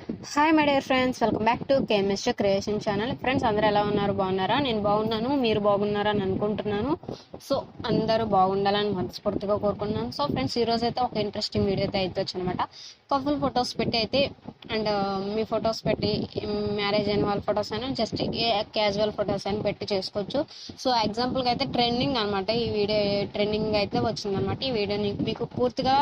Hi my dear friends, welcome back to KMS2 Creations channel. Friends అందరూ ఎలా ఉన్నారు? బాగున్నారా? నేను బాగున్నాను, మీరు బాగున్నారని అనుకుంటున్నాను. సో అందరూ బాగుండాలని మనస్ఫూర్తిగా కోరుకున్నాను. సో ఫ్రెండ్స్ ఈరోజు అయితే ఒక ఇంట్రెస్టింగ్ వీడియో అయితే వచ్చనమాట. కపుల్ ఫొటోస్ పెట్టి అయితే అండ్ మీ ఫొటోస్ పెట్టి మ్యారేజ్ అయిన వాళ్ళ ఫొటోస్ అయినా జస్ట్ క్యాజువల్ ఫొటోస్ అని పెట్టి చేసుకోవచ్చు. సో ఎగ్జాంపుల్గా అయితే ట్రెండింగ్ అనమాట, ఈ వీడియో ట్రెండింగ్ అయితే వచ్చిందనమాట. ఈ వీడియోని మీకు పూర్తిగా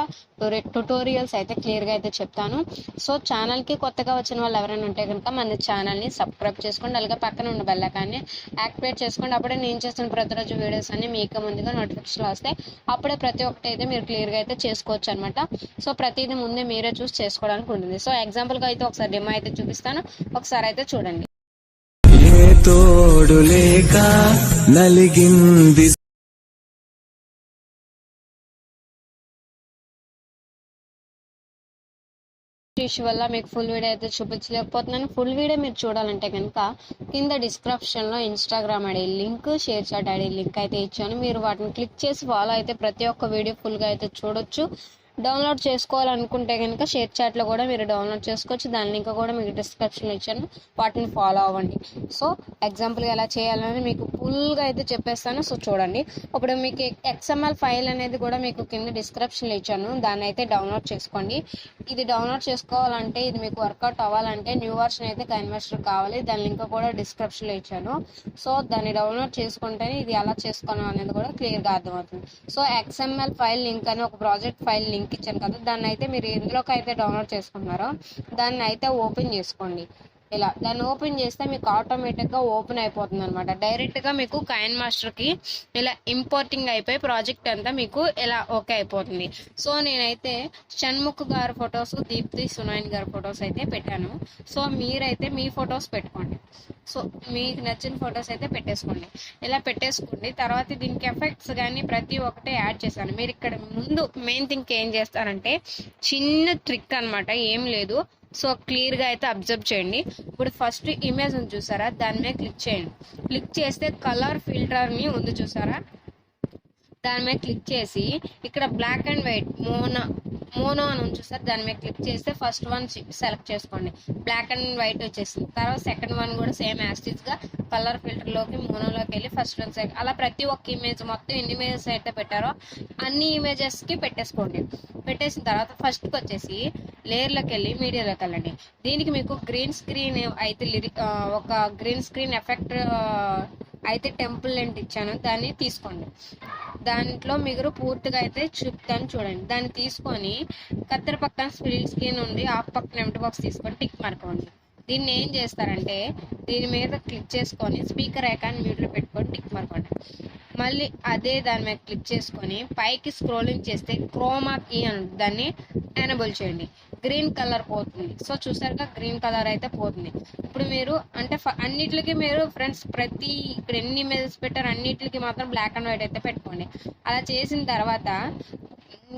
ట్యుటోరియల్స్ అయితే క్లియర్గా అయితే చెప్తాను. సో ఛానల్కి కొత్తగా వచ్చిన వాళ్ళు ఎవరైనా ఉంటే కనుక మన ఛానల్ని సబ్స్క్రైబ్ చేసుకోండి, అలాగే పక్కన ఉన్న బెల్ ఐకాన్ని యాక్టివేట్ చేసుకోండి. అప్పుడే నేను చేస్తున్న ప్రతిరోజు వీడియోస్ అన్ని మీకు ముందుగా నోటిఫికేషన్లు వస్తాయి. అప్పుడే ప్రతి ఒక్కటి అయితే మీరు క్లియర్గా అయితే చేసుకోవచ్చు అనమాట. సో ప్రతిదీ ముందే మీరే చూసి చేసుకోవడానికి ఉంటుంది. సో ఎగ్జాంపుల్గా అయితే ఒకసారి డెమో అయితే చూపిస్తాను, ఒకసారి అయితే చూడండి. తోడు లేక నలిగింది ఇష్యూ వల్ల మీకు ఫుల్ వీడియో అయితే చూపించలేకపోతున్నాను. ఫుల్ వీడియో మీరు చూడాలంటే కనుక కింద డిస్క్రిప్షన్లో Instagram ID link, ShareChat ID link అయితే ఇచ్చాను. మీరు వాటిని క్లిక్ చేసి ఫాలో అయితే ప్రతి ఒక్క వీడియో ఫుల్గా అయితే చూడొచ్చు. డౌన్లోడ్ చేసుకోవాలనుకుంటే కనుక షేర్చాట్లో కూడా మీరు డౌన్లోడ్ చేసుకోవచ్చు. దాని లింక్ కూడా మీకు డిస్క్రిప్షన్లో ఇచ్చాను, వాటిని ఫాలో అవ్వండి. సో ఎగ్జాంపుల్గా ఎలా చేయాలని మీకు ఫుల్గా అయితే చెప్పేస్తాను. సో చూడండి. ఇప్పుడు మీకు XML ఫైల్ అనేది కూడా మీకు కింద డిస్క్రిప్షన్లో ఇచ్చాను, దాన్ని అయితే డౌన్లోడ్ చేసుకోండి. ఇది డౌన్లోడ్ చేసుకోవాలంటే, ఇది మీకు వర్కౌట్ అవ్వాలంటే న్యూ వర్షన్ అయితే Kinemaster కావాలి. దాని లింక్ కూడా డిస్క్రిప్షన్లో ఇచ్చాను. సో దాన్ని డౌన్లోడ్ చేసుకుంటేనే ఇది ఎలా చేసుకోవడం అనేది కూడా క్లియర్గా అర్థమవుతుంది. సో XML ఫైల్ లింక్ అని ఒక ప్రాజెక్ట్ ఫైల్ లింక్ ఇచ్చాను కదా, దాన్ని అయితే మీరు ఎందులోకి అయితే డౌన్లోడ్ చేసుకుంటున్నారో దాన్ని అయితే ఓపెన్ చేసుకోండి. ఇలా దాన్ని ఓపెన్ చేస్తే మీకు ఆటోమేటిక్గా ఓపెన్ అయిపోతుంది అనమాట. డైరెక్ట్గా మీకు కైన్మాస్టర్కి ఇలా ఇంపోర్టింగ్ అయిపోయి ప్రాజెక్ట్ అంతా మీకు ఇలా ఓకే అయిపోతుంది. సో నేనైతే షణ్ముఖ్ గారి ఫొటోస్, దీప్తి సునాయన్ గారి ఫొటోస్ అయితే పెట్టాను. సో మీరైతే మీ ఫొటోస్ పెట్టుకోండి. సో మీకు నచ్చిన ఫొటోస్ అయితే పెట్టేసుకోండి. ఇలా పెట్టేసుకోండి. తర్వాత దీనికి ఎఫెక్ట్స్ కానీ ప్రతి ఒక్కటే యాడ్ చేశాను. మీరు ఇక్కడ ముందు మెయిన్ థింగ్ ఏం చేస్తారంటే, చిన్న ట్రిక్ అనమాట, ఏం లేదు. సో క్లియర్గా అయితే అబ్జర్వ్ చేయండి. ఇప్పుడు ఫస్ట్ ఇమేజ్ ఉంది చూసారా, దాని మీద క్లిక్ చేయండి. క్లిక్ చేస్తే కలర్ ఫిల్టర్ని ఉంది చూసారా, దాని మీద క్లిక్ చేసి ఇక్కడ బ్లాక్ అండ్ వైట్ మోనో అని ఉంది చూసారు, దాని మీద క్లిక్ చేస్తే ఫస్ట్ వన్ సెలెక్ట్ చేసుకోండి. బ్లాక్ అండ్ వైట్ వచ్చేసింది. తర్వాత సెకండ్ వన్ కూడా సేమ్ యాస్టిస్గా కలర్ ఫిల్టర్లోకి మోనోలోకి వెళ్ళి ఫస్ట్ వన్ సెకండ్, అలా ప్రతి ఒక్క ఇమేజ్ మొత్తం ఎన్ని ఇమేజెస్ అయితే పెట్టారో అన్ని ఇమేజెస్కి పెట్టేసుకోండి. పెట్టేసిన తర్వాత ఫస్ట్కి వచ్చేసి లేయర్లోకి వెళ్ళి మీడియాలోకి వెళ్ళండి. దీనికి మీకు గ్రీన్ స్క్రీన్ అయితే ఒక గ్రీన్ స్క్రీన్ ఎఫెక్ట్ అయితే టెంపుల్ లెంట్ ఇచ్చాను, దాన్ని తీసుకోండి. దాంట్లో మీరు పూర్తిగా అయితే చూపుతాను చూడండి. దాన్ని తీసుకొని కత్తెర పక్కన స్ప్లిట్ స్క్రీన్ ఉండి ఆఫ్ పక్కన ఎంటీ బాక్స్ తీసుకొని టిక్ మార్క్ అవ్వండి. దీన్ని ఏం చేస్తారంటే, దీని మీద క్లిక్ చేసుకొని స్పీకర్ ఐకాన్ మ్యూట్లో పెట్టుకొని టిక్ మార్క్ అవ్వండి. మళ్ళీ అదే దాని మీద క్లిక్ చేసుకొని పైకి స్క్రోలింగ్ చేస్తే క్రోమా కీ అని దాన్ని ఎనేబుల్ చేయండి. గ్రీన్ కలర్ పోతుంది. సో చూసారుగా, గ్రీన్ కలర్ అయితే పోతుంది. ఇప్పుడు మీరు అంటే అన్నిటికి మీరు ఫ్రెండ్స్ ఇక్కడ ఎన్ని ఇమేజెస్ పెట్టారు అన్నిటికి మాత్రం బ్లాక్ అండ్ వైట్ అయితే పెట్టుకోండి. అలా చేసిన తర్వాత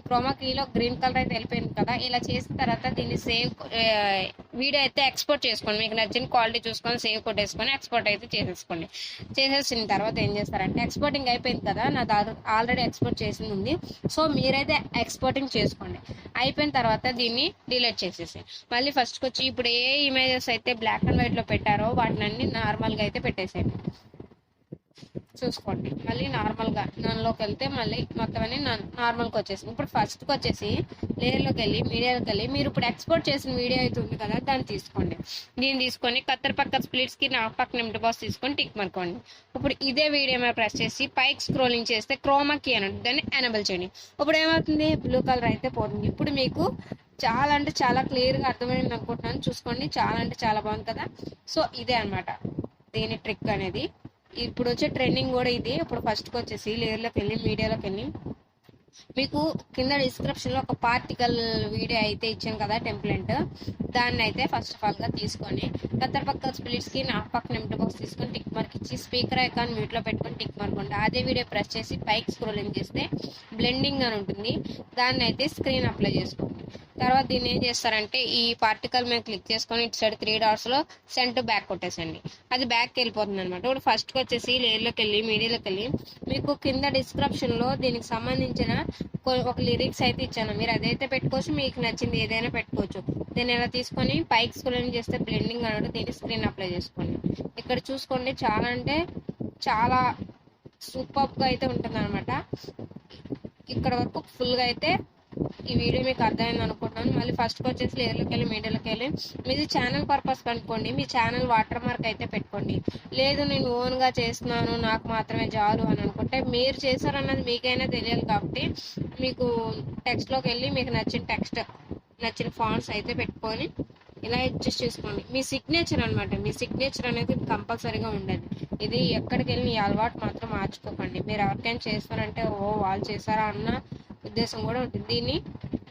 క్రోమా కీలో గ్రీన్ కలర్ అయితే వెళ్ళిపోయింది కదా. ఇలా చేసిన తర్వాత దీన్ని సేవ్ వీడియో అయితే ఎక్స్పోర్ట్ చేసుకోండి. మీకు నచ్చిన క్వాలిటీ చూసుకొని సేవ్ కొట్టేసుకొని ఎక్స్పోర్ట్ అయితే చేసేసుకోండి. చేసేసిన తర్వాత ఏం చేస్తారంటే, ఎక్స్పోర్టింగ్ అయిపోయింది కదా, నాది ఆల్రెడీ ఎక్స్పోర్ట్ చేసింది ఉంది. సో మీరైతే ఎక్స్పోర్టింగ్ చేసుకోండి. అయిపోయిన తర్వాత దీన్ని డిలీట్ చేసేసి మళ్ళీ ఫస్ట్కి వచ్చి ఇప్పుడు ఏ ఇమేజెస్ అయితే బ్లాక్ అండ్ వైట్లో పెట్టారో వాటిని అన్ని నార్మల్గా అయితే పెట్టేసేయండి. చూసుకోండి. మళ్ళీ నార్మల్గా నన్లోకి వెళ్తే మళ్ళీ మొత్తం అన్ని నార్మల్కి వచ్చేసింది. ఇప్పుడు ఫస్ట్కి వచ్చేసి లేయర్లోకి వెళ్ళి మీడియాలోకి వెళ్ళి మీరు ఇప్పుడు ఎక్స్పోర్ట్ చేసిన వీడియో అయితే ఉంది కదా, దాన్ని తీసుకోండి. దీన్ని తీసుకొని కత్తెర పక్క స్ప్లిట్స్కి నా పక్కన ఎంటీ బాక్స్ తీసుకొని టిక్ మార్కోండి. ఇప్పుడు ఇదే వీడియో మీద ప్రెస్ చేసి పైకి స్క్రోలింగ్ చేస్తే క్రోమా కీ అని దాన్ని ఎనేబుల్ చేయండి. ఇప్పుడు ఏమవుతుంది, బ్లూ కలర్ అయితే పోతుంది. ఇప్పుడు మీకు చాలా అంటే చాలా క్లియర్గా అర్థమైంది అనుకుంటున్నాను. చూసుకోండి, చాలా అంటే చాలా బాగుంది కదా. సో ఇదే అనమాట దీని ట్రిక్ అనేది. ఇప్పుడు వచ్చే ట్రెండింగ్ కూడా ఇది. ఇప్పుడు ఫస్ట్కి వచ్చేసి లేయర్లోకి వెళ్ళి మీడియాలోకి వెళ్ళి మీకు కింద డిస్క్రిప్షన్లో ఒక పార్టికల్ వీడియో అయితే ఇచ్చాను కదా టెంప్లెట్, దాన్ని అయితే ఫస్ట్ ఆఫ్ ఆల్గా తీసుకొని కత్తెర పక్క స్ప్లిట్స్కి నా పక్కన ఎంటీ బాక్స్ తీసుకొని టిక్ మార్క్ ఇచ్చి స్పీకర్ ఐకాన్ మ్యూట్లో పెట్టుకొని టిక్ మార్క్ ఉంటే అదే వీడియో ప్రెస్ చేసి పైకి స్క్రోలింగ్ చేస్తే బ్లెండింగ్ అని ఉంటుంది, దాన్ని అయితే స్క్రీన్ అప్లై చేసుకోండి. తర్వాత దీన్ని ఏం చేస్తారంటే ఈ పార్టికల్ మీద క్లిక్ చేసుకొని ఇటు సైడ్ 3 డాట్స్లో సెండ్ టు బ్యాక్ కొట్టేసండి. అది బ్యాక్కి వెళ్ళిపోతుంది అనమాట. ఇప్పుడు ఫస్ట్కి వచ్చేసి లేయర్లోకి వెళ్ళి మీడియాలోకి వెళ్ళి మీకు కింద డిస్క్రిప్షన్లో దీనికి సంబంధించిన ఒక లిరిక్స్ అయితే ఇచ్చాను. మీరు అదైతే పెట్టుకోవచ్చు, మీకు నచ్చింది ఏదైనా పెట్టుకోవచ్చు. దీన్ని ఎలా తీసుకొని పైకి స్క్రోల్ చేస్తే బ్లెండింగ్ అన్నట్టు దీన్ని స్క్రీన్ అప్లై చేసుకోండి. ఇక్కడ చూసుకోండి, చాలా అంటే చాలా సూపర్గా అయితే ఉంటుంది అనమాట. ఇక్కడ వరకు ఫుల్గా అయితే ఈ వీడియో మీకు అర్థమైంది అనుకుంటున్నాను. మళ్ళీ ఫస్ట్కి వచ్చేసి లేయర్లోకి వెళ్ళి మీడియాలోకి వెళ్ళి మీది ఛానల్ పర్పస్ కనుక్కోండి. మీ ఛానల్ వాటర్ మార్క్ అయితే పెట్టుకోండి. లేదు నేను ఓన్గా చేస్తున్నాను, నాకు మాత్రమే చాలు అని అనుకుంటే, మీరు చేశారన్నది మీకైనా తెలియాలి కాబట్టి మీకు టెక్స్ట్లోకి వెళ్ళి మీకు నచ్చిన ఫాంట్స్ అయితే పెట్టుకొని ఇలా అడ్జస్ట్ చేసుకోండి. మీ సిగ్నేచర్ అనమాట, మీ సిగ్నేచర్ అనేది కంపల్సరీగా ఉండాలి. ఇది ఎక్కడికి వెళ్ళి ఈ అలవాటు మాత్రం మార్చుకోకండి. మీరు ఎవరికైనా చేస్తారంటే వాళ్ళు చేశారా అన్న ఉద్దేశం కూడా ఉంటుంది. దీన్ని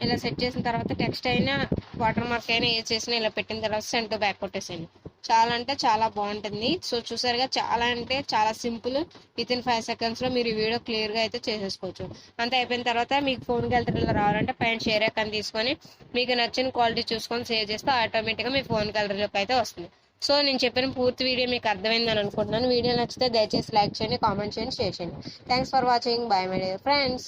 ఇలా సెట్ చేసిన తర్వాత టెక్స్ట్ అయినా వాటర్ మార్క్ అయినా ఏ చేసినా ఇలా పెట్టిన తర్వాత సెండ్ టు బ్యాక్ కొట్టేసేయండి. చాలా అంటే చాలా బాగుంటుంది. సో చూసారుగా, చాలా అంటే చాలా సింపుల్. వితిన్ 5 secondsలో మీరు ఈ వీడియో క్లియర్గా అయితే చేసేసుకోవచ్చు. అంతా అయిపోయిన తర్వాత మీకు ఫోన్ గ్యాలరీలో రావాలంటే పైన షేర్ ఐకాన్ తీసుకొని మీకు నచ్చిన క్వాలిటీ చూసుకొని సేవ్ చేస్తే ఆటోమేటిక్గా మీ ఫోన్ గ్యాలరీలోకి అయితే వస్తుంది. సో నేను చెప్పిన పూర్తి వీడియో మీకు అర్థమైందని అనుకుంటున్నాను. వీడియో నచ్చితే దయచేసి లైక్ చేయండి, కామెంట్ చేయండి, షేర్ చేయండి. Thanks for watching. By my dear friends.